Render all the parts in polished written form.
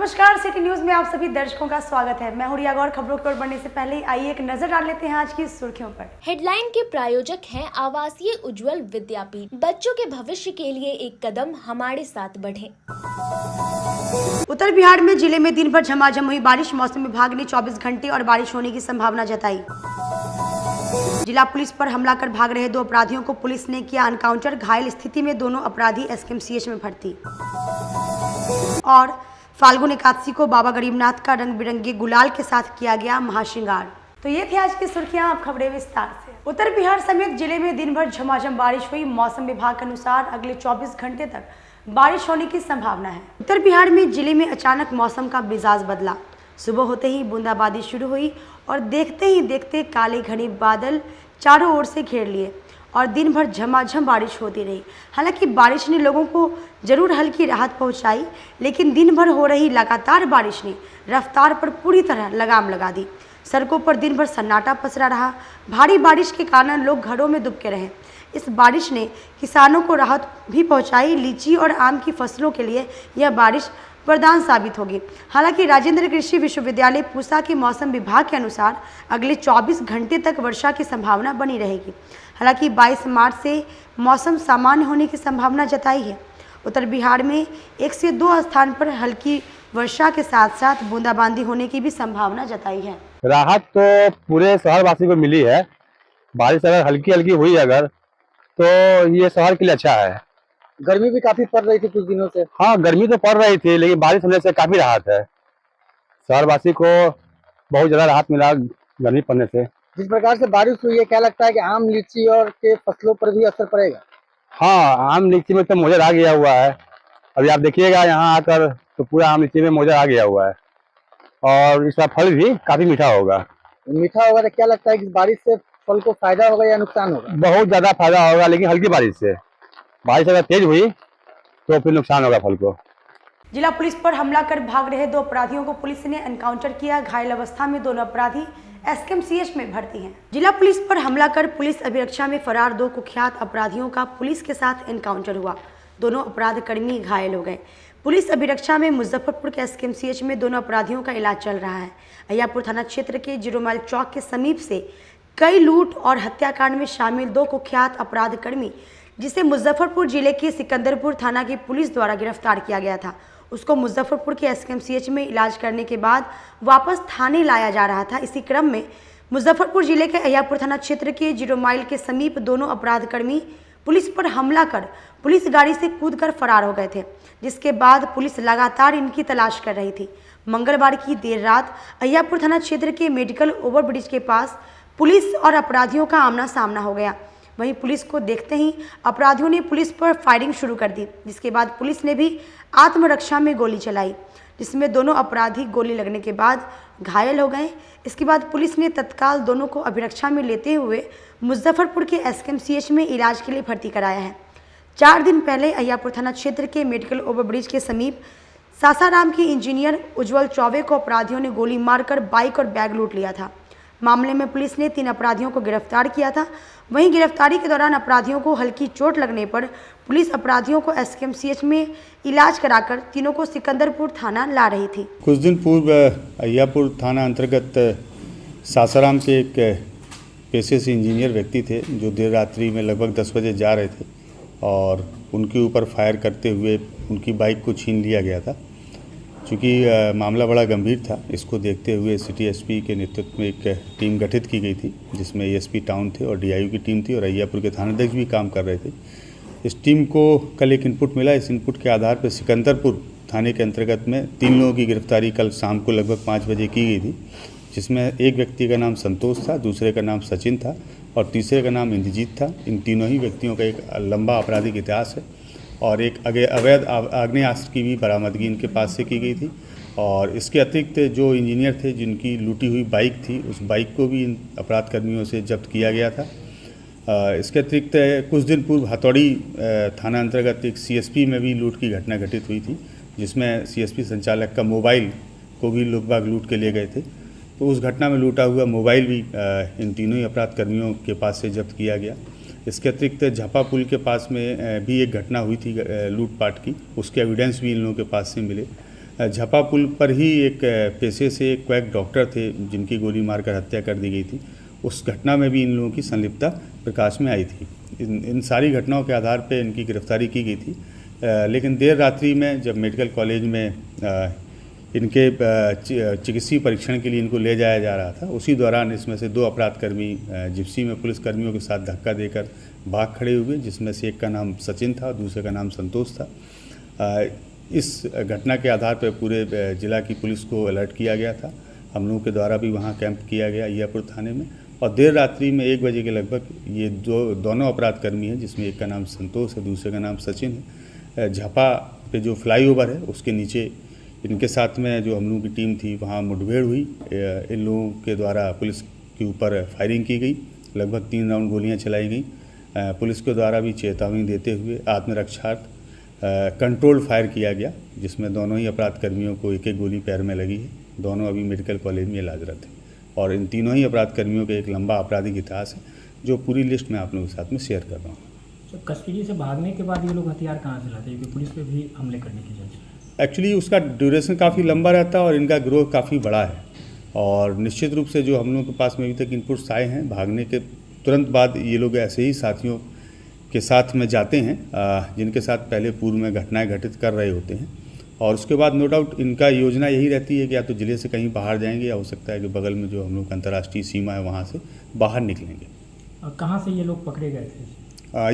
नमस्कार, city news में आप सभी दर्शकों का स्वागत है। मैं हूं रिया गौर। खबरों की ओर बढ़ने से पहले आइए एक नजर डाल लेते हैं आज की सुर्खियों पर। हेडलाइन के प्रायोजक हैं आवासीय उज्जवल विद्यापीठ। बच्चों के भविष्य के लिए एक कदम हमारे साथ बढ़े। उत्तर बिहार में जिले में दिन भर झमाझम हुई बारिश। मौसम विभाग ने 24 घंटे और बारिश होने की संभावना जताई। जिला पुलिस पर हमला कर भाग रहे 2 अपराधियों को पुलिस ने किया एनकाउंटर। घायल स्थिति में दोनों अपराधी एसकेएमसीएच में भर्ती। और फाल्गुन एकादशी को बाबा गरीबनाथ का रंग बिरंगे गुलाल के साथ किया गया महाश्रृंगार। तो ये थी आज की सुर्खियां, अब खबरें विस्तार से। उत्तर बिहार समेत जिले में दिन भर झमाझम बारिश हुई। मौसम विभाग के अनुसार अगले 24 घंटे तक बारिश होने की संभावना है। उत्तर बिहार में जिले में अचानक मौसम का मिजाज बदला। सुबह होते ही बूंदाबांदी शुरू हुई और देखते ही देखते काले घने बादल चारों ओर से घेर लिए और दिन भर झमाझम बारिश होती रही। हालांकि बारिश ने लोगों को जरूर हल्की राहत पहुंचाई, लेकिन दिन भर हो रही लगातार बारिश ने रफ्तार पर पूरी तरह लगाम लगा दी। सड़कों पर दिन भर सन्नाटा पसरा रहा। भारी बारिश के कारण लोग घरों में दुबके रहे। इस बारिश ने किसानों को राहत भी पहुंचाई। लीची और आम की फसलों के लिए यह बारिश वरदान साबित होगी। हालांकि राजेंद्र कृषि विश्वविद्यालय पूसा के मौसम विभाग के अनुसार अगले 24 घंटे तक वर्षा की संभावना बनी रहेगी। हालांकि 22 मार्च से मौसम सामान्य होने की संभावना जताई है। उत्तर बिहार में 1 से 2 स्थान पर हल्की वर्षा के साथ साथ बूंदाबांदी होने की भी संभावना जताई है। राहत तो पूरे शहरवासी को मिली है। बारिश अगर हल्की हल्की हुई अगर तो ये शहर के लिए अच्छा है। गर्मी भी काफी पड़ रही थी कुछ दिनों से। हाँ, गर्मी तो पड़ रही थी, लेकिन बारिश होने से काफी राहत है। शहरवासी को बहुत ज्यादा राहत मिला गर्मी पड़ने से। जिस प्रकार से बारिश हुई है, क्या लगता है कि आम, लीची और के फसलों पर भी असर पड़ेगा? हाँ, आम लीची में तो मोजर आ गया हुआ है। अभी आप देखिएगा यहाँ आकर तो पूरा आम लीची में मोजर आ गया हुआ है और इसका फल भी काफी मीठा होगा। मीठा होगा तो क्या लगता है कि बारिश से फल को फायदा होगा या नुकसान होगा? बहुत ज्यादा फायदा होगा, लेकिन हल्की बारिश से। बारिश अगर तेज हुई तो फिर नुकसान होगा फल को। जिला पुलिस पर हमला कर भाग रहे 2 अपराधियों को पुलिस ने एनकाउंटर किया। घायल अवस्था में दोनों अपराधी एसकेएमसीएच में भर्ती हैं। जिला पुलिस पर हमला कर पुलिस अभिरक्षा में फरार 2 कुख्यात अपराधियों का पुलिस के साथ एनकाउंटर हुआ। दोनों अपराध कर्मी घायल हो गए। पुलिस अभिरक्षा में मुजफ्फरपुर के एसकेएमसीएच में दोनों अपराधियों का इलाज चल रहा है। अय्यापुर थाना क्षेत्र के 0 माइल चौक के समीप से कई लूट और हत्याकांड में शामिल 2 कुख्यात अपराध कर्मी, जिसे मुजफ्फरपुर जिले के सिकंदरपुर थाना की पुलिस द्वारा गिरफ्तार किया गया था, उसको मुजफ्फरपुर के एसकेएमसीएच में इलाज करने के बाद वापस थाने लाया जा रहा था। इसी क्रम में मुजफ्फरपुर जिले के अय्यापुर थाना क्षेत्र के 0 माइल के समीप दोनों अपराध कर्मी पुलिस पर हमला कर पुलिस गाड़ी से कूदकर फरार हो गए थे, जिसके बाद पुलिस लगातार इनकी तलाश कर रही थी। मंगलवार की देर रात अय्यापुर थाना क्षेत्र के मेडिकल ओवरब्रिज के पास पुलिस और अपराधियों का आमना सामना हो गया। वहीं पुलिस को देखते ही अपराधियों ने पुलिस पर फायरिंग शुरू कर दी, जिसके बाद पुलिस ने भी आत्मरक्षा में गोली चलाई, जिसमें दोनों अपराधी गोली लगने के बाद घायल हो गए। इसके बाद पुलिस ने तत्काल दोनों को अभिरक्षा में लेते हुए मुजफ्फरपुर के एसकेएमसीएच में इलाज के लिए भर्ती कराया है। 4 दिन पहले अय्यापुर थाना क्षेत्र के मेडिकल ओवरब्रिज के समीप सासाराम के इंजीनियर उज्जवल चौबे को अपराधियों ने गोली मारकर बाइक और बैग लूट लिया था। मामले में पुलिस ने 3 अपराधियों को गिरफ्तार किया था। वहीं गिरफ्तारी के दौरान अपराधियों को हल्की चोट लगने पर पुलिस अपराधियों को एसकेएमसीएच में इलाज कराकर तीनों को सिकंदरपुर थाना ला रही थी। कुछ दिन पूर्व अय्यापुर थाना अंतर्गत सासाराम के एक पेशे से इंजीनियर व्यक्ति थे, जो देर रात्रि में लगभग 10 बजे जा रहे थे और उनके ऊपर फायर करते हुए उनकी बाइक को छीन लिया गया था। चूँकि मामला बड़ा गंभीर था, इसको देखते हुए सिटी एसपी के नेतृत्व में एक टीम गठित की गई थी, जिसमें एसपी टाउन थे और डीआईयू की टीम थी और अय्यापुर के थानाध्यक्ष भी काम कर रहे थे। इस टीम को कल एक इनपुट मिला। इस इनपुट के आधार पर सिकंदरपुर थाने के अंतर्गत में 3 लोगों की गिरफ्तारी कल शाम को लगभग 5 बजे की गई थी, जिसमें एक व्यक्ति का नाम संतोष था, दूसरे का नाम सचिन था और तीसरे का नाम इंद्रजीत था। इन तीनों ही व्यक्तियों का एक लंबा आपराधिक इतिहास है और एक अवैध आग्नेयास्त्र की भी बरामदगी इनके पास से की गई थी। और इसके अतिरिक्त जो इंजीनियर थे, जिनकी लूटी हुई बाइक थी, उस बाइक को भी इन अपराध कर्मियों से जब्त किया गया था। इसके अतिरिक्त कुछ दिन पूर्व हथौड़ी थाना अंतर्गत एक सीएसपी में भी लूट की घटना घटित हुई थी, जिसमें सीएसपी संचालक का मोबाइल को भी लोग बाग लूट के ले गए थे। तो उस घटना में लूटा हुआ मोबाइल भी इन तीनों ही अपराध कर्मियों के पास से जब्त किया गया। इसके अतिरिक्त झापा पुल के पास में भी एक घटना हुई थी लूटपाट की, उसके एविडेंस भी इन लोगों के पास से मिले। झपा पुल पर ही एक पेशे से एक क्वैक डॉक्टर थे जिनकी गोली मारकर हत्या कर दी गई थी। उस घटना में भी इन लोगों की संलिप्तता प्रकाश में आई थी। इन सारी घटनाओं के आधार पर इनकी गिरफ्तारी की गई थी। लेकिन देर रात्रि में जब मेडिकल कॉलेज में इनके चिकित्सीय परीक्षण के लिए इनको ले जाया जा रहा था, उसी दौरान इसमें से 2 अपराधकर्मी जिप्सी में पुलिसकर्मियों के साथ धक्का देकर भाग खड़े हुए, जिसमें से एक का नाम सचिन था और दूसरे का नाम संतोष था। इस घटना के आधार पर पूरे जिला की पुलिस को अलर्ट किया गया था। हम लोगों के द्वारा भी वहाँ कैंप किया गया अय्यापुर थाने में, और देर रात्रि में 1 बजे के लगभग ये दोनों अपराधकर्मी हैं, जिसमें एक का नाम संतोष है, दूसरे का नाम सचिन है, झपा पे जो फ्लाईओवर है उसके नीचे इनके साथ में जो हम लोगों की टीम थी वहाँ मुठभेड़ हुई। इन लोगों के द्वारा पुलिस के ऊपर फायरिंग की गई, लगभग 3 राउंड गोलियाँ चलाई गई। पुलिस के द्वारा भी चेतावनी देते हुए आत्मरक्षार्थ कंट्रोल फायर किया गया, जिसमें दोनों ही अपराधकर्मियों को 1-1 गोली पैर में लगी है। दोनों अभी मेडिकल कॉलेज में इलाजरत हैं, और इन तीनों ही अपराधकर्मियों का एक लंबा आपराधिक इतिहास है, जो पूरी लिस्ट में आप लोगों के साथ में शेयर कर रहा हूँ। तो कस्टडी से भागने के बाद ये लोग हथियार कहाँ से लाते हैं, क्योंकि पुलिस पे भी हमले करने की जल्द? एक्चुअली उसका ड्यूरेशन काफ़ी लंबा रहता है और इनका ग्रोथ काफ़ी बड़ा है, और निश्चित रूप से जो हम लोगों के पास में अभी तक इनपुट्स आए हैं, भागने के तुरंत बाद ये लोग ऐसे ही साथियों के साथ में जाते हैं जिनके साथ पहले पूर्व में घटनाएं घटित कर रहे होते हैं, और उसके बाद नो डाउट इनका योजना यही रहती है कि या तो जिले से कहीं बाहर जाएंगे, या हो सकता है कि बगल में जो हम लोग अंतर्राष्ट्रीय सीमा है वहाँ से बाहर निकलेंगे। कहाँ से ये लोग पकड़े गए थे?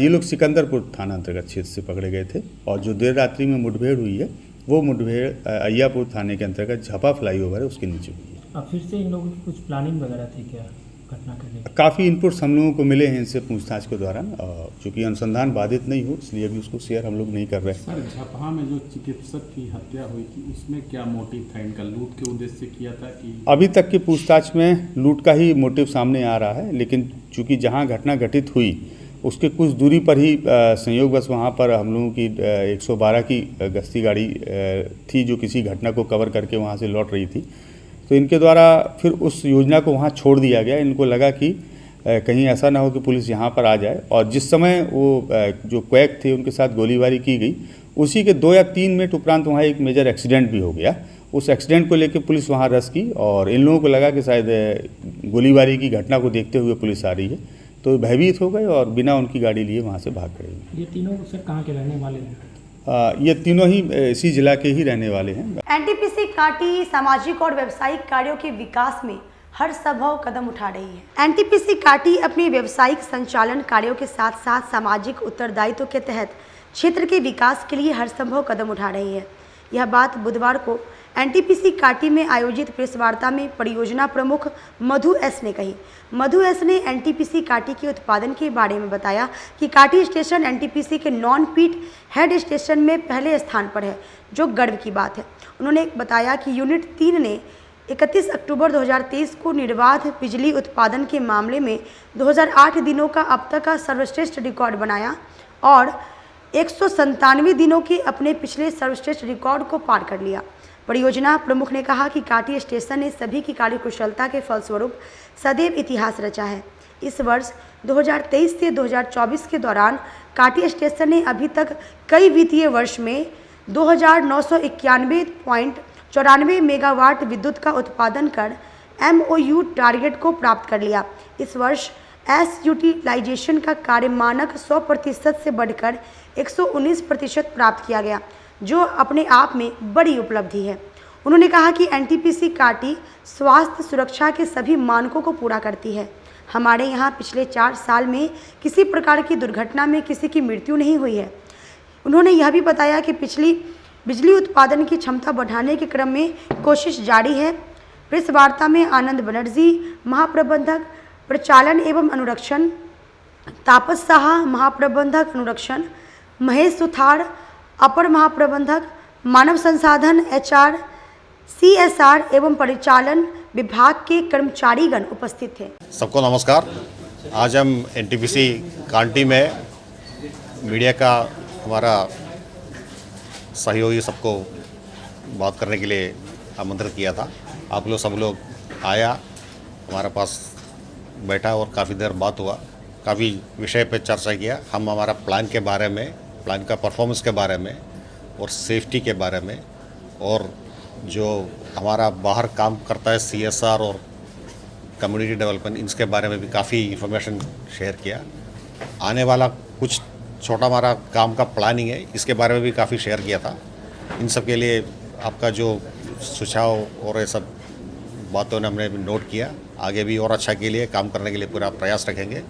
ये लोग सिकंदरपुर थाना अंतर्गत क्षेत्र से पकड़े गए थे, और जो देर रात्रि में मुठभेड़ हुई है वो मुठभेड़ अय्यापुर थाने के अंतर्गत झपा फ्लाईओवर है उसके नीचे हुई है। अब फिर से इन लोगों की कुछ प्लानिंग वगैरह थी क्या घटना करने की? काफ़ी इनपुट्स हम लोगों को मिले हैं इनसे पूछताछ के दौरान, चूँकि अनुसंधान बाधित नहीं हो इसलिए अभी उसको शेयर हम लोग नहीं कर रहे हैं। सर, झपहा में जो चिकित्सक की हत्या हुई थी उसमें क्या मोटिव था? इनका लूट के उद्देश्य से किया था कि? अभी तक की पूछताछ में लूट का ही मोटिव सामने आ रहा है, लेकिन चूँकि जहाँ घटना घटित हुई उसके कुछ दूरी पर ही संयोगवश वहाँ पर हम लोगों की 112 की गश्ती गाड़ी थी जो किसी घटना को कवर करके वहाँ से लौट रही थी। तो इनके द्वारा फिर उस योजना को वहाँ छोड़ दिया गया। इनको लगा कि कहीं ऐसा ना हो कि पुलिस यहाँ पर आ जाए, और जिस समय वो जो क्वैक थे उनके साथ गोलीबारी की गई, उसी के 2 या 3 मिनट उपरांत वहाँ एक मेजर एक्सीडेंट भी हो गया। उस एक्सीडेंट को लेकर पुलिस वहाँ रश की, और इन लोगों को लगा कि शायद गोलीबारी की घटना को देखते हुए पुलिस आ रही है, तो भयभीत हो गए और बिना उनकी गाड़ी लिए वहाँ से भाग खड़े हुए। ये तीनों सर कहाँ के रहने वाले हैं? ये तीनों ही इसी जिला के ही रहने वाले हैं। एनटीपीसी काटी सामाजिक और व्यावसायिक कार्यों के विकास में हर संभव कदम उठा रही है। एनटीपीसी काटी अपने व्यावसायिक संचालन कार्यों के साथ साथ सामाजिक उत्तरदायित्व के तहत क्षेत्र के विकास के लिए हर संभव कदम उठा रही है। यह बात बुधवार को एनटीपीसी काटी में आयोजित प्रेस वार्ता में परियोजना प्रमुख मधु एस ने कही। मधु एस ने एनटीपीसी काटी के उत्पादन के बारे में बताया कि काटी स्टेशन एनटीपीसी के नॉन पीट हेड स्टेशन में पहले स्थान पर है, जो गर्व की बात है। उन्होंने बताया कि यूनिट 3 ने 31 अक्टूबर 2023 को निर्बाध बिजली उत्पादन के मामले में 2008 दिनों का अब तक का सर्वश्रेष्ठ रिकॉर्ड बनाया और 197 दिनों के अपने पिछले सर्वश्रेष्ठ रिकॉर्ड को पार कर लिया। परियोजना प्रमुख ने कहा कि काटी स्टेशन ने सभी की कार्यकुशलता के फलस्वरूप सदैव इतिहास रचा है। इस वर्ष 2023 से 2024 के दौरान काटी स्टेशन ने अभी तक कई वित्तीय वर्ष में 2991.94 मेगावाट विद्युत का उत्पादन कर MOU टारगेट को प्राप्त कर लिया। इस वर्ष एस यूटिलाइजेशन का कार्य मानक 100% से बढ़कर 119% प्राप्त किया गया, जो अपने आप में बड़ी उपलब्धि है। उन्होंने कहा कि एनटीपीसी काटी स्वास्थ्य सुरक्षा के सभी मानकों को पूरा करती है। हमारे यहाँ पिछले 4 साल में किसी प्रकार की दुर्घटना में किसी की मृत्यु नहीं हुई है। उन्होंने यह भी बताया कि बिजली उत्पादन की क्षमता बढ़ाने के क्रम में कोशिश जारी है। प्रेस वार्ता में आनंद बनर्जी महाप्रबंधक प्रचालन एवं अनुरक्षण, तापस साहा महाप्रबंधक अनुरक्षण, महेश सुथार अपर महाप्रबंधक मानव संसाधन HR CSR एवं परिचालन विभाग के कर्मचारीगण उपस्थित थे। सबको नमस्कार। आज हम एनटीपीसी कांटी में मीडिया का हमारा सहयोगी सबको बात करने के लिए आमंत्रित किया था। आप लोग सब लोग आया, हमारे पास बैठा और काफ़ी देर बात हुआ, काफ़ी विषय पे चर्चा किया। हम हमारा प्लान के बारे में, प्लान का परफॉर्मेंस के बारे में और सेफ्टी के बारे में और जो हमारा बाहर काम करता है CSR और कम्युनिटी डेवलपमेंट, इसके बारे में भी काफ़ी इन्फॉर्मेशन शेयर किया। आने वाला कुछ छोटा हमारा काम का प्लानिंग है, इसके बारे में भी काफ़ी शेयर किया था। इन सब के लिए आपका जो सुझाव और ये सब बातों ने हमने नोट किया। आगे भी और अच्छा के लिए काम करने के लिए पूरा प्रयास रखेंगे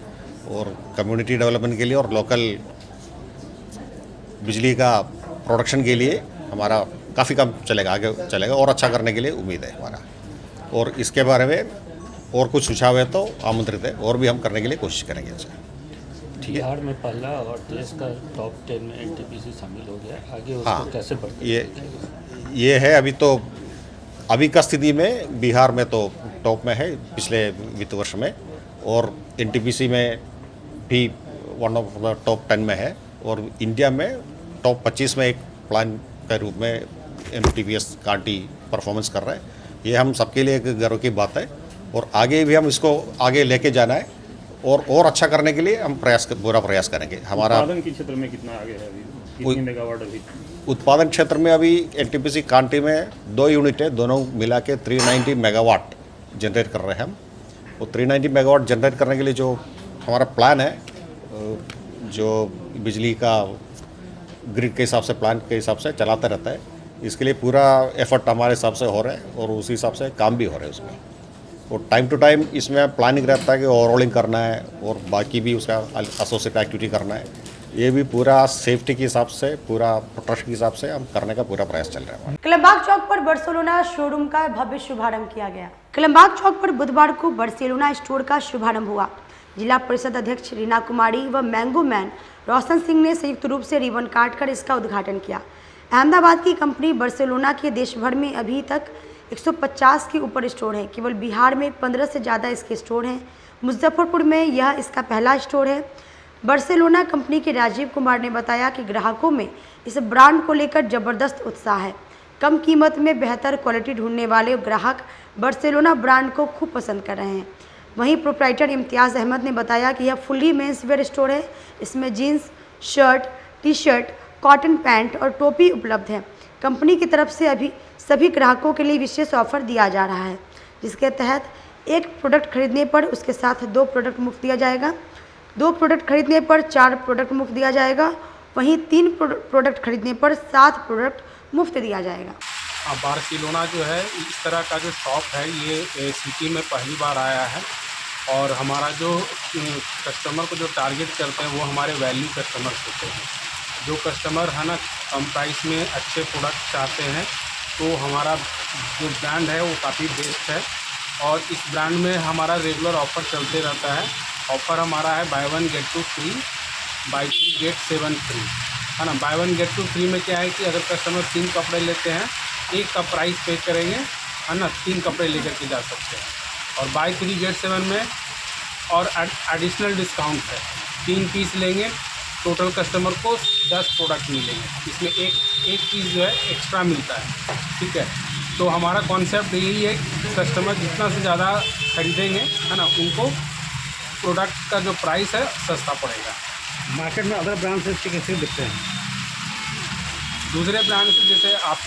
और कम्युनिटी डेवलपमेंट के लिए और लोकल बिजली का प्रोडक्शन के लिए हमारा काफ़ी काम चलेगा, आगे चलेगा और अच्छा करने के लिए उम्मीद है हमारा। और इसके बारे में और कुछ सुझाव है तो आमंत्रित है, और भी हम करने के लिए कोशिश करेंगे। अच्छा, ठीक है। बिहार में पहला और देश का टॉप 10 में NTPC शामिल हो गया, आगे उसको हाँ, कैसे बढ़ते? ये है अभी का स्थिति में बिहार में तो टॉप में है पिछले वित्त वर्ष में, और NTPC में भी वन ऑफ द टॉप 10 में है, और इंडिया में टॉप 25 में एक प्लान के रूप में MTPS कांटी परफॉर्मेंस कर रहा है। ये हम सबके लिए एक गर्व की बात है, और आगे भी हम इसको आगे लेके जाना है और अच्छा करने के लिए हम पूरा प्रयास करेंगे। हमारा उत्पादन के क्षेत्र में कितना आगे है अभी? कितनी मेगावाट अभी? उत्पादन क्षेत्र में अभी NTPC कांटी में 2 यूनिट है, दोनों मिला के 390 मेगावाट जनरेट कर रहे हैं हम। वो 390 मेगावाट जनरेट करने के लिए जो हमारा प्लान है, जो बिजली का ग्रिड के हिसाब से, प्लान के हिसाब से चलाता रहता है, इसके लिए पूरा एफर्ट हमारे हिसाब से हो रहा है और उसी हिसाब से काम भी हो रहा है उसमें। और टाइम टू टाइम इसमें प्लानिंग रहता है कि ओवरऑलिंग करना है और बाकी भी उसका एसोसिएट एक्टिविटी करना है। ये भी पूरा सेफ्टी के हिसाब से, पूरा प्रोटेक्शन के हिसाब से हम करने का पूरा प्रयास चल रहा है। कलमबाग चौक पर बार्सिलोना शोरूम का भव्य शुभारंभ किया गया। कलमबाग चौक पर बुधवार को बार्सिलोना स्टोर का शुभारंभ हुआ। जिला परिषद अध्यक्ष रीना कुमारी व मैंगो मैन रोशन सिंह ने संयुक्त रूप से रिबन काटकर इसका उद्घाटन किया। अहमदाबाद की कंपनी बार्सिलोना के देश भर में अभी तक 150 के ऊपर स्टोर हैं। केवल बिहार में 15 से ज़्यादा इसके स्टोर हैं। मुजफ्फरपुर में यह इसका पहला स्टोर है। बार्सिलोना कंपनी के राजीव कुमार ने बताया कि ग्राहकों में इस ब्रांड को लेकर ज़बरदस्त उत्साह है। कम कीमत में बेहतर क्वालिटी ढूंढने वाले ग्राहक बार्सिलोना ब्रांड को खूब पसंद कर रहे हैं। वहीं प्रोप्राइटर इम्तियाज़ अहमद ने बताया कि यह फुल्ली मेंस वेयर स्टोर है। इसमें jeans, shirt, T shirt, cotton pant और टोपी उपलब्ध है। कंपनी की तरफ से अभी सभी ग्राहकों के लिए विशेष ऑफर दिया जा रहा है, जिसके तहत एक प्रोडक्ट खरीदने पर उसके साथ 2 प्रोडक्ट मुफ्त दिया जाएगा। 2 प्रोडक्ट खरीदने पर 4 प्रोडक्ट मुफ्त दिया जाएगा। वहीं 3 प्रोडक्ट खरीदने पर 7 प्रोडक्ट मुफ्त दिया जाएगा। बार्सिलोना जो है, इस तरह का जो शॉप है, ये सिटी में पहली बार आया है, और हमारा जो कस्टमर को जो टारगेट करते हैं वो हमारे वैल्यू कस्टमर्स होते हैं। जो कस्टमर है ना कम प्राइस में अच्छे प्रोडक्ट चाहते हैं, तो हमारा जो ब्रांड है वो काफ़ी बेस्ट है, और इस ब्रांड में हमारा रेगुलर ऑफ़र चलते रहता है। ऑफ़र हमारा है buy 1 get 2 free, buy 3 get 7 free, है ना। बाय 1 गेट 2 फ्री में क्या है कि अगर कस्टमर 3 कपड़े लेते हैं, 1 का प्राइस पे करेंगे, है ना, 3 कपड़े लेकर के जा सकते हैं। और बाय 3 गेट 7 में और एडिशनल डिस्काउंट है, 3 पीस लेंगे टोटल कस्टमर को 10 प्रोडक्ट मिलेंगे। इसमें एक पीस जो है एक्स्ट्रा मिलता है, ठीक है। तो हमारा कॉन्सेप्ट यही है कि कस्टमर जितना से ज़्यादा खरीदेंगे, है ना, उनको प्रोडक्ट का जो प्राइस है सस्ता पड़ेगा। मार्केट में अदर ब्रांड से कैसे दिखते हैं? दूसरे ब्रांड से जैसे आप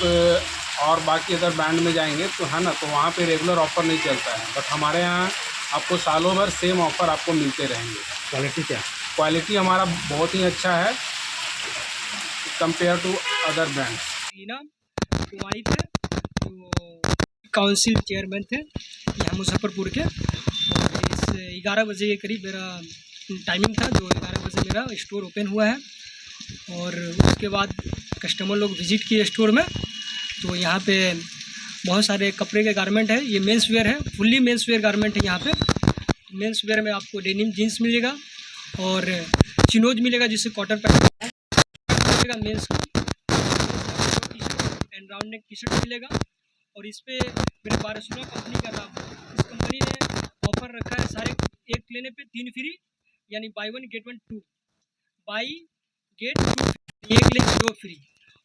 और बाकी अदर ब्रांड में जाएंगे तो, है ना, तो वहाँ पे रेगुलर ऑफ़र नहीं चलता है, बट हमारे यहाँ आपको सालों भर सेम ऑफ़र आपको मिलते रहेंगे। क्वालिटी क्या? क्वालिटी हमारा बहुत ही अच्छा है compare to other brands. Reena Kumari थे, तो काउंसिल चेयरमैन थे यहाँ मुजफ्फरपुर के, और इस 11 बजे के करीब मेरा टाइमिंग था, जो 11 बजे मेरा स्टोर ओपन हुआ है। और उसके बाद कस्टमर लोग विज़िट किए स्टोर में, तो यहाँ पे बहुत सारे कपड़े के गारमेंट है। ये मेंस वेयर है, फुल्ली मेंस वेयर गारमेंट है। यहाँ पे मेंस वेयर में आपको डेनिम जीन्स मिलेगा और चिनोज मिलेगा, जिससे कॉटन पैंट मिलेगा, men's and round neck T shirt मिलेगा। और इस पे मेरे बार्सिलोना कंपनी का नाम है। इस कंपनी ने ऑफर रखा है सारे एक लेने पे 3 फ्री, यानी बाय 1 गेट 1 2, बाई गेट 2 एक लेंगे 2 फ्री।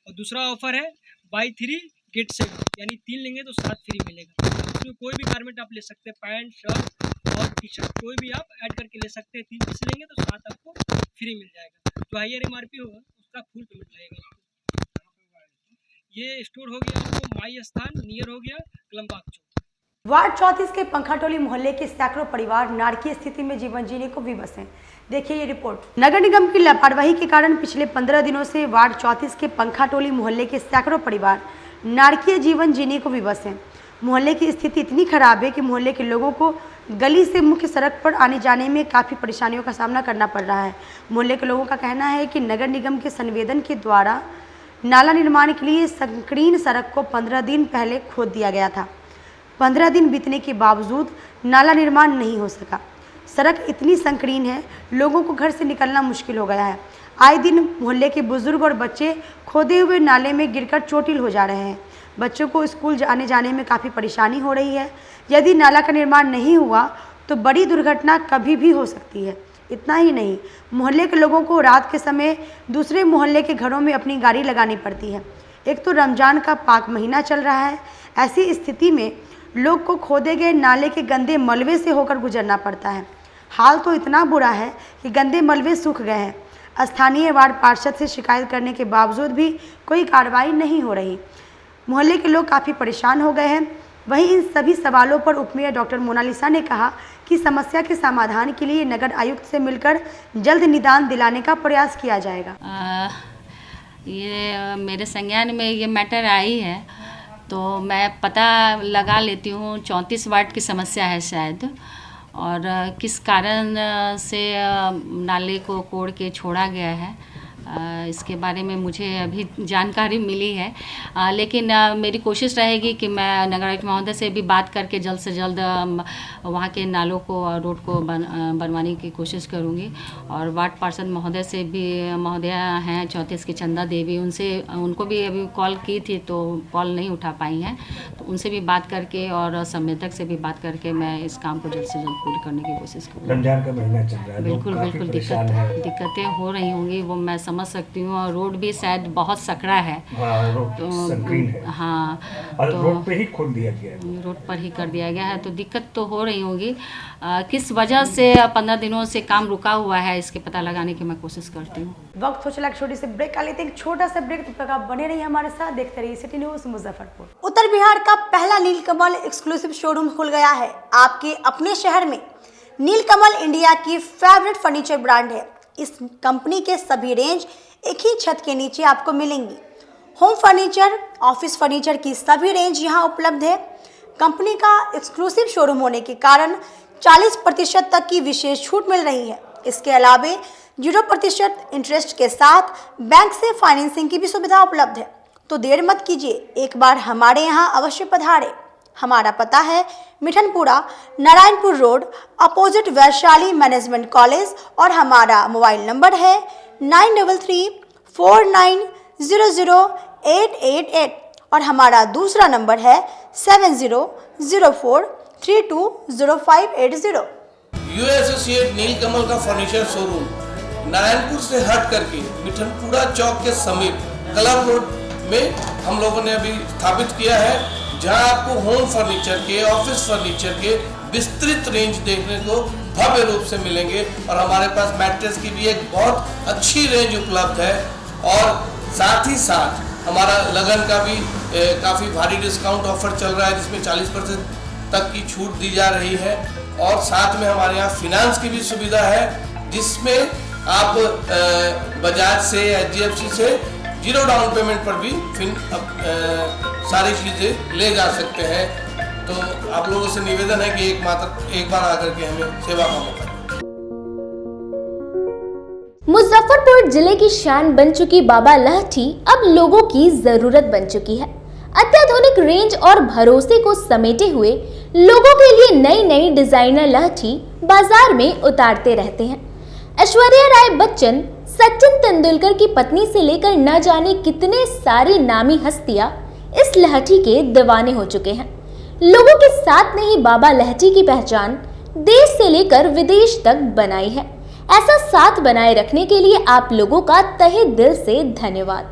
और दूसरा ऑफर है बाई 3 गेट 7, यानी 3 लेंगे तो 7 फ्री मिलेगा। इसमें कोई भी गारमेंट आप ले सकते हैं, पैंट, शर्ट और टी शर्ट कोई भी आप ऐड करके ले सकते हैं। 3 पीस लेंगे तो 7 आपको फ्री मिल जाएगा। जो हायर MRP होगा उसका फुल पेमेंट लगेगा। ये स्टोर हो गया आपको माई स्थान नियर हो गया कलमबाग चौक। वार्ड 34 के पंखाटोली मोहल्ले के सैकड़ों परिवार नारकीय स्थिति में जीवन जीने को विवश हैं। देखिए ये रिपोर्ट। नगर निगम की लापरवाही के कारण पिछले 15 दिनों से वार्ड 34 के पंखाटोली मोहल्ले के सैकड़ों परिवार नारकीय जीवन जीने को विवश हैं। मोहल्ले की स्थिति इतनी खराब है कि मोहल्ले के लोगों को गली से मुख्य सड़क पर आने जाने में काफ़ी परेशानियों का सामना करना पड़ रहा है। मोहल्ले के लोगों का कहना है कि नगर निगम के संवेदन के द्वारा नाला निर्माण के लिए संकीर्ण सड़क को 15 दिन पहले खोद दिया गया था। 15 दिन बीतने के बावजूद नाला निर्माण नहीं हो सका। सड़क इतनी संकीर्ण है, लोगों को घर से निकलना मुश्किल हो गया है। आए दिन मोहल्ले के बुजुर्ग और बच्चे खोदे हुए नाले में गिरकर चोटिल हो जा रहे हैं। बच्चों को स्कूल आने जाने में काफ़ी परेशानी हो रही है। यदि नाला का निर्माण नहीं हुआ तो बड़ी दुर्घटना कभी भी हो सकती है। इतना ही नहीं, मोहल्ले के लोगों को रात के समय दूसरे मोहल्ले के घरों में अपनी गाड़ी लगानी पड़ती है। एक तो रमज़ान का पाक महीना चल रहा है। ऐसी स्थिति में लोग को खोदे गए नाले के गंदे मलबे से होकर गुजरना पड़ता है। हाल तो इतना बुरा है कि गंदे मलबे सूख गए हैं। स्थानीय वार्ड पार्षद से शिकायत करने के बावजूद भी कोई कार्रवाई नहीं हो रही। मोहल्ले के लोग काफ़ी परेशान हो गए हैं। वहीं इन सभी सवालों पर उपमेयर डॉक्टर मोनालिसा ने कहा कि समस्या के समाधान के लिए नगर आयुक्त से मिलकर जल्द निदान दिलाने का प्रयास किया जाएगा। ये मेरे संज्ञान में ये मैटर आई है तो मैं पता लगा लेती हूँ। 34 वार्ड की समस्या है शायद, और किस कारण से नाले को कोड़ के छोड़ा गया है इसके बारे में मुझे अभी जानकारी मिली है। लेकिन मेरी कोशिश रहेगी कि मैं नगर आयुक्त महोदय से भी बात करके जल्द से जल्द वहाँ के नालों को और रोड को बनवाने की कोशिश करूँगी। और वार्ड पार्षद महोदय से भी, महोदय हैं 34 की चंदा देवी, उनको भी अभी कॉल की थी तो कॉल नहीं उठा पाई हैं, तो उनसे भी बात करके और संवेदक से भी बात करके मैं इस काम को जल्द से जल्द पूरी करने की कोशिश करूँगी। रमजान का महीना चल रहा है, बिल्कुल दिक्कतें हो रही होंगी, वो मैं समझ सकती हूँ। और रोड भी शायद बहुत सकरा है। हाँ, और तो रोड पे ही खोद दिया गया है, रोड पर ही कर दिया गया है, तो दिक्कत तो हो रही होगी। किस वजह से 15 दिनों से काम रुका हुआ है इसके पता लगाने की मैं कोशिश करती हूँ। वक्त हो चला एक छोटी सी ब्रेक का, लेते हैं एक छोटा सा ब्रेक। तब तक आप बने रहिए हमारे साथ, देखते रहिए सिटी न्यूज मुजफ्फरपुर। उत्तर बिहार का पहला नीलकमल एक्सक्लूसिव शोरूम खुल गया है आपके अपने शहर में। नीलकमल इंडिया की फेवरेट फर्नीचर ब्रांड है। इस कंपनी के सभी रेंज एक ही छत के नीचे आपको मिलेंगी। होम फर्नीचर, ऑफिस फर्नीचर की सभी रेंज यहाँ उपलब्ध है। कंपनी का एक्सक्लूसिव शोरूम होने के कारण 40% तक की विशेष छूट मिल रही है। इसके अलावे 0% इंटरेस्ट के साथ बैंक से फाइनेंसिंग की भी सुविधा उपलब्ध है। तो देर मत कीजिए, एक बार हमारे यहाँ अवश्य पधारें। हमारा पता है Mithanpura, Narayanpur road, opposite Vaishali management college, और हमारा मोबाइल नंबर है 9334900888 और हमारा दूसरा नंबर है 7004320580। यू एसोसिएट नीलकमल का फर्नीचर शोरूम नारायणपुर से हट करके मिठनपुरा चौक के समीप क्लब रोड में हम लोगों ने अभी स्थापित किया है, जहां आपको होम फर्नीचर के, ऑफिस फर्नीचर के विस्तृत रेंज देखने को भव्य रूप से मिलेंगे। और हमारे पास मैट्रेस की भी एक बहुत अच्छी रेंज उपलब्ध है। और साथ ही साथ हमारा लगन का भी काफ़ी भारी डिस्काउंट ऑफर चल रहा है, जिसमें 40% तक की छूट दी जा रही है। और साथ में हमारे यहाँ फिनांस की भी सुविधा है, जिसमें आप बजाज से, HDFC से 0 डाउन पेमेंट पर भी सारी चीज़ें ले जा सकते हैं। तो आप लोगों से निवेदन है कि एक बार आकर के हमें सेवा का मौका दें। मुजफ्फरपुर जिले की शान बन चुकी बाबा लहठी अब लोगों की जरूरत बन चुकी है। अत्याधुनिक रेंज और भरोसे को समेटे हुए लोगों के लिए नई नई डिजाइनर लहठी बाजार में उतारते रहते हैं। ऐश्वर्या राय बच्चन, सचिन तेंदुलकर की पत्नी से लेकर न जाने कितने सारी नामी हस्तियां इस लहठी के दीवाने हो चुके हैं। लोगों के साथ ने ही बाबा लहठी की पहचान देश से लेकर विदेश तक बनाई है। ऐसा साथ बनाए रखने के लिए आप लोगों का तहे दिल से धन्यवाद।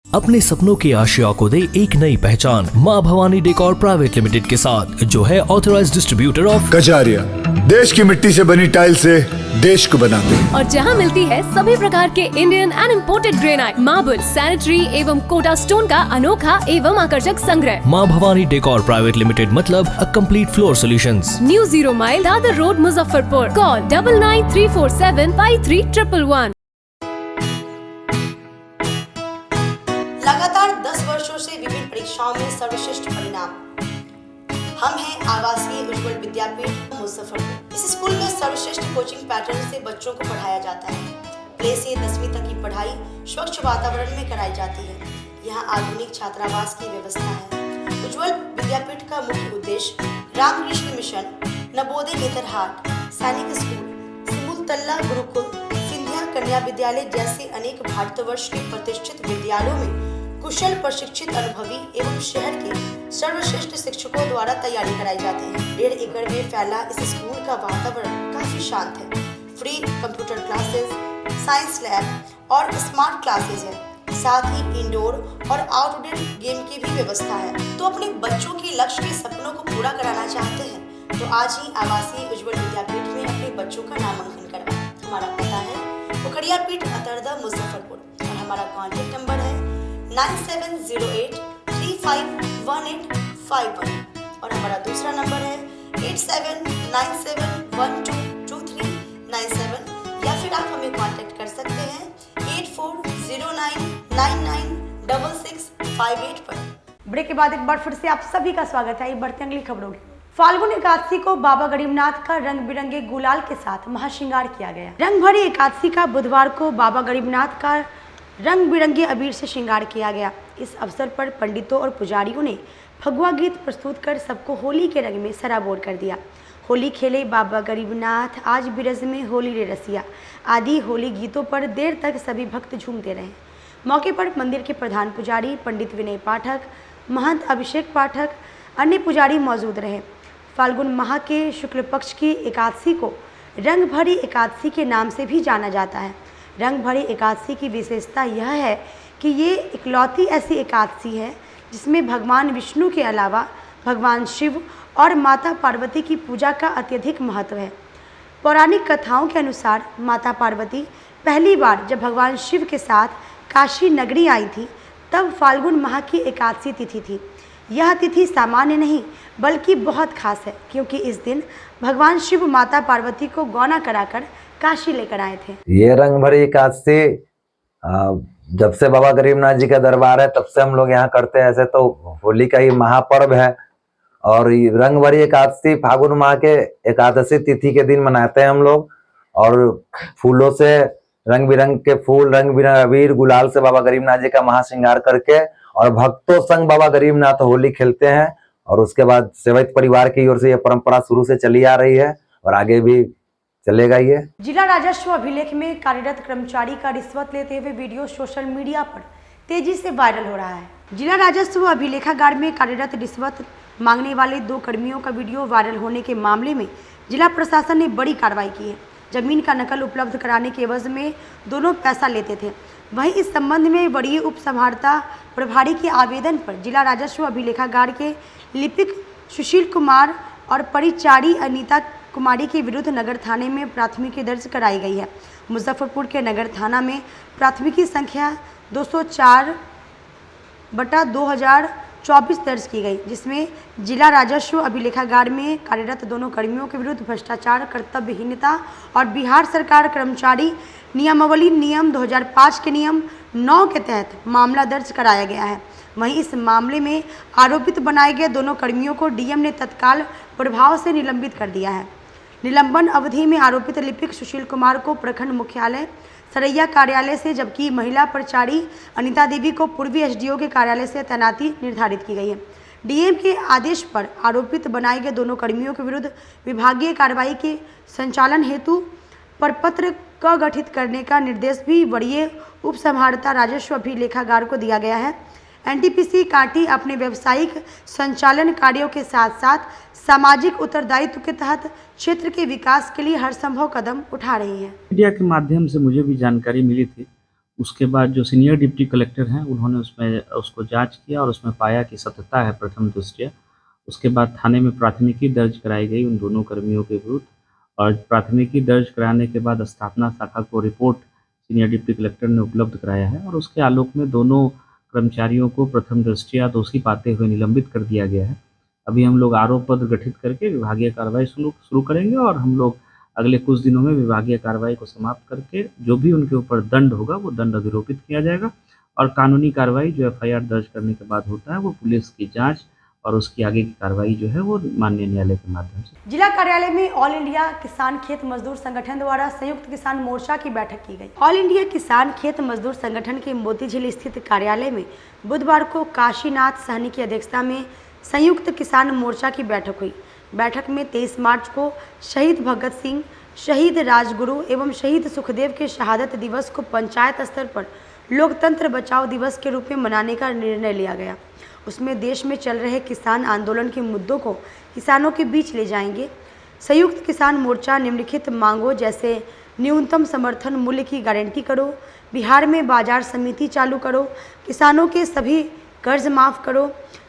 अपने सपनों की आशिया को दे एक नई पहचान माँ भवानी डेकोर प्राइवेट लिमिटेड के साथ, जो है ऑथराइज्ड डिस्ट्रीब्यूटर ऑफ कजारिया। देश की मिट्टी से बनी टाइल से देश को बनाते हैं। और जहां मिलती है सभी प्रकार के Indian and imported granite, marble, sanitary एवं कोटा स्टोन का अनोखा एवं आकर्षक संग्रह। माँ भवानी डेकोर प्राइवेट लिमिटेड मतलब a complete floor solutions. New 0 mile Dadar road, Muzaffarpur. Call 9934753111। लगातार 10 वर्षों से विभिन्न परीक्षाओं में सर्वश्रेष्ठ परिणाम। हम हैं आवासीय उज्ज्वल विद्यापीठ मुजफ्फरपुर। इस स्कूल में सर्वश्रेष्ठ कोचिंग पैटर्न से बच्चों को पढ़ाया जाता है। प्ले से 10वीं तक की पढ़ाई स्वच्छ वातावरण में कराई जाती है। यहाँ आधुनिक छात्रावास की व्यवस्था है। उज्ज्वल विद्यापीठ का मुख्य उद्देश्य रामकृष्ण मिशन, नवोदय नेतरहाट, सैनिक स्कूल, सिमुलतल्ला गुरुकुल, सिंधिया कन्या विद्यालय जैसे अनेक भारतवर्ष के प्रतिष्ठित विद्यालयों में कुशल प्रशिक्षित अनुभवी एवं शहर के सर्वश्रेष्ठ शिक्षकों द्वारा तैयारी कराई जाती है। 1.5 एकड़ में फैला इस स्कूल का वातावरण काफी शांत है। Free computer classes, science lab और स्मार्ट क्लासेस है। साथ ही इंडोर और आउटडोर गेम की भी व्यवस्था है। तो अपने बच्चों के लक्ष्य के सपनों को पूरा कराना चाहते हैं तो आज ही आवासीय उज्ज्वल विद्यापीठ में अपने बच्चों का नामांकन करवाएं। हमारा पता है पोखरिया पीठ अतरदा मुजफ्फरपुर और हमारा कॉन्टेक्ट नंबर है 9708351851 और हमारा दूसरा नंबर है 8797122397 या फिर आप हमें कांटेक्ट कर सकते हैं 8409996658 पर। ब्रेक के बाद एक बार फिर से आप सभी का स्वागत है। बढ़ते अगली खबरों की। फाल्गुन एकादशी को बाबा गरीबनाथ का रंग बिरंगे गुलाल के साथ महाश्रृंगार किया गया। रंग भरी एकादशी का बुधवार को बाबा गरीबनाथ का रंग बिरंगे अबीर से श्रृंगार किया गया। इस अवसर पर पंडितों और पुजारियों ने फगुआ गीत प्रस्तुत कर सबको होली के रंग में सराबोर कर दिया। होली खेले बाबा गरीबनाथ, आज बिरज में होली रे रसिया आदि होली गीतों पर देर तक सभी भक्त झूमते रहे। मौके पर मंदिर के प्रधान पुजारी पंडित विनय पाठक, महंत अभिषेक पाठक, अन्य पुजारी मौजूद रहे। फाल्गुन माह के शुक्ल पक्ष की एकादशी को रंग भरी एकादशी के नाम से भी जाना जाता है। रंग भरी एकादशी की विशेषता यह है कि ये इकलौती ऐसी एकादशी है जिसमें भगवान विष्णु के अलावा भगवान शिव और माता पार्वती की पूजा का अत्यधिक महत्व है। पौराणिक कथाओं के अनुसार माता पार्वती पहली बार जब भगवान शिव के साथ काशी नगरी आई थी तब फाल्गुन माह की एकादशी तिथि थी। यह तिथि सामान्य नहीं बल्कि बहुत खास है क्योंकि इस दिन भगवान शिव माता पार्वती को गौना कराकर काशी लेकर आए थे। ये रंग भरी एकादशी जब से बाबा गरीबनाथ जी का दरबार है तब से हम लोग यहाँ करते हैं। ऐसे तो होली का ही महापर्व है और रंग भरी एकादशी फागुन माह के एकादशी तिथि के दिन मनाते हैं हम लोग। और फूलों से रंग बिरंग के फूल, रंग बिरंग अबीर, गुलाल से बाबा गरीबनाथ जी का महाश्रृंगार करके और भक्तों संग बाबा गरीबनाथ होली खेलते हैं। और उसके बाद सेवक परिवार की ओर से यह परंपरा शुरू से चली आ रही है और आगे भी चलेगा। ये जिला राजस्व अभिलेख में कार्यरत कर्मचारी का रिश्वत लेते हुए वीडियो सोशल मीडिया पर तेजी से वायरल हो रहा है। जिला राजस्व अभिलेखागार में कार्यरत रिश्वत मांगने वाले 2 कर्मियों का वीडियो वायरल होने के मामले में जिला प्रशासन ने बड़ी कार्रवाई की है। जमीन का नकल उपलब्ध कराने के एवज में दोनों पैसा लेते थे। वहीं इस संबंध में वरीय उप समाहर्ता प्रभारी के आवेदन पर जिला राजस्व अभिलेखागार के लिपिक सुशील कुमार और परिचारी अनीता कुमारी के विरुद्ध नगर थाने में प्राथमिकी दर्ज कराई गई है। मुजफ्फरपुर के नगर थाना में प्राथमिकी संख्या 204/2024 दर्ज की गई, जिसमें जिला राजस्व अभिलेखागार में कार्यरत दोनों कर्मियों के विरुद्ध भ्रष्टाचार, कर्तव्यहीनता और बिहार सरकार कर्मचारी नियमावली नियम 2005 के नियम 9 के तहत मामला दर्ज कराया गया है। वहीं इस मामले में आरोपित बनाए गए दोनों कर्मियों को डीएम ने तत्काल प्रभाव से निलंबित कर दिया है। निलंबन अवधि में आरोपित लिपिक सुशील कुमार को प्रखंड मुख्यालय सरैया कार्यालय से, जबकि महिला परिचारी अनीता देवी को पूर्वी एसडीओ के कार्यालय से तैनाती निर्धारित की गई है। डीएम के आदेश पर आरोपित बनाए गए दोनों कर्मियों के विरुद्ध विभागीय कार्रवाई के संचालन हेतु प्रपत्र क गठित करने का निर्देश भी वरीय उप समाहर्ता राजस्व अभिलेखागार को दिया गया है। एनटीपीसी कांटी अपने व्यावसायिक संचालन कार्यों के साथ साथ सामाजिक उत्तरदायित्व के तहत क्षेत्र के विकास के लिए हर संभव कदम उठा रही है। मीडिया के माध्यम से मुझे भी जानकारी मिली थी उसके बाद जो सीनियर डिप्टी कलेक्टर हैं उन्होंने उसको जांच किया और उसमें पाया कि सत्यता है प्रथम दृष्टया। उसके बाद थाने में प्राथमिकी दर्ज कराई गई उन दोनों कर्मियों के विरुद्ध, और प्राथमिकी दर्ज कराने के बाद स्थापना शाखा को रिपोर्ट सीनियर डिप्टी कलेक्टर ने उपलब्ध कराया है, और उसके आलोक में दोनों कर्मचारियों को प्रथम दृष्टया दोषी पाते हुए निलंबित कर दिया गया है। अभी हम लोग आरोप पत्र गठित करके विभागीय कार्रवाई शुरू करेंगे, और हम लोग अगले कुछ दिनों में विभागीय कार्रवाई को समाप्त करके जो भी उनके ऊपर दंड होगा वो दंड अधिरोपित किया जाएगा, और कानूनी कार्रवाई जो एफआईआर दर्ज करने के बाद होता है वो पुलिस की जांच और उसकी आगे की कार्रवाई जो है वो माननीय न्यायालय के माध्यम से। जिला कार्यालय में ऑल इंडिया किसान खेत मजदूर संगठन द्वारा संयुक्त किसान मोर्चा की बैठक की गई। ऑल इंडिया किसान खेत मजदूर संगठन के मोतीझील स्थित कार्यालय में बुधवार को काशीनाथ सहनी की अध्यक्षता में संयुक्त किसान मोर्चा की बैठक हुई। बैठक में 23 मार्च को शहीद भगत सिंह, शहीद राजगुरु एवं शहीद सुखदेव के शहादत दिवस को पंचायत स्तर पर लोकतंत्र बचाओ दिवस के रूप में मनाने का निर्णय लिया गया। उसमें देश में चल रहे किसान आंदोलन के मुद्दों को किसानों के बीच ले जाएंगे। संयुक्त किसान मोर्चा निम्नलिखित मांगों जैसे न्यूनतम समर्थन मूल्य की गारंटी करो, बिहार में बाजार समिति चालू करो, किसानों के सभी कर्ज माफ़ करो,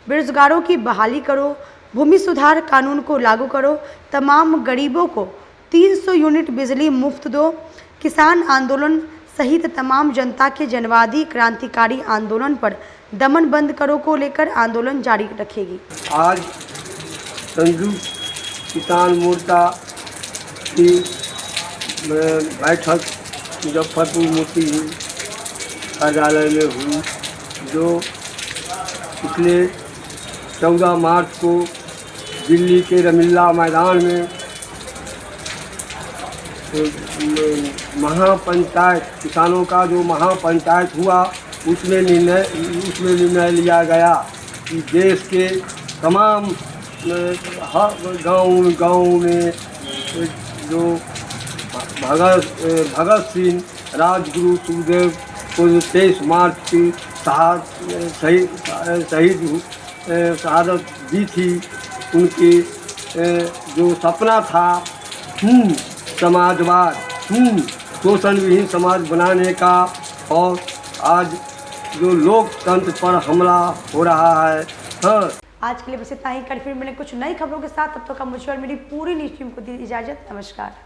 बेरोजगारों की बहाली करो, भूमि सुधार कानून को लागू करो, तमाम गरीबों को 300 यूनिट बिजली मुफ्त दो, किसान आंदोलन सहित तमाम जनता के जनवादी क्रांतिकारी आंदोलन पर दमन बंद करो को लेकर आंदोलन जारी रखेगी। आज संयुक्त किसान मोर्चा की बैठक मुजफ्फरपुर मोतीझील कार्यालय में हुई, जो पिछले 14 मार्च को दिल्ली के रमीला मैदान में महापंचायत, किसानों का जो महापंचायत हुआ उसमें निर्णय लिया गया कि देश के तमाम गांव में जो भगत सिंह, राजगुरु, सुखदेव को 23 मार्च की शहादत दी थी, उनकी जो सपना था समाजवाद, शोषण विहीन समाज बनाने का, और आज जो लोकतंत्र पर हमला हो रहा है। आज के लिए बस इतना ही। कल फिर मिलेंगे कुछ नई खबरों के साथ। तब तक का मुझे और मेरी पूरी न्यूज़ टीम को दी इजाज़त। नमस्कार।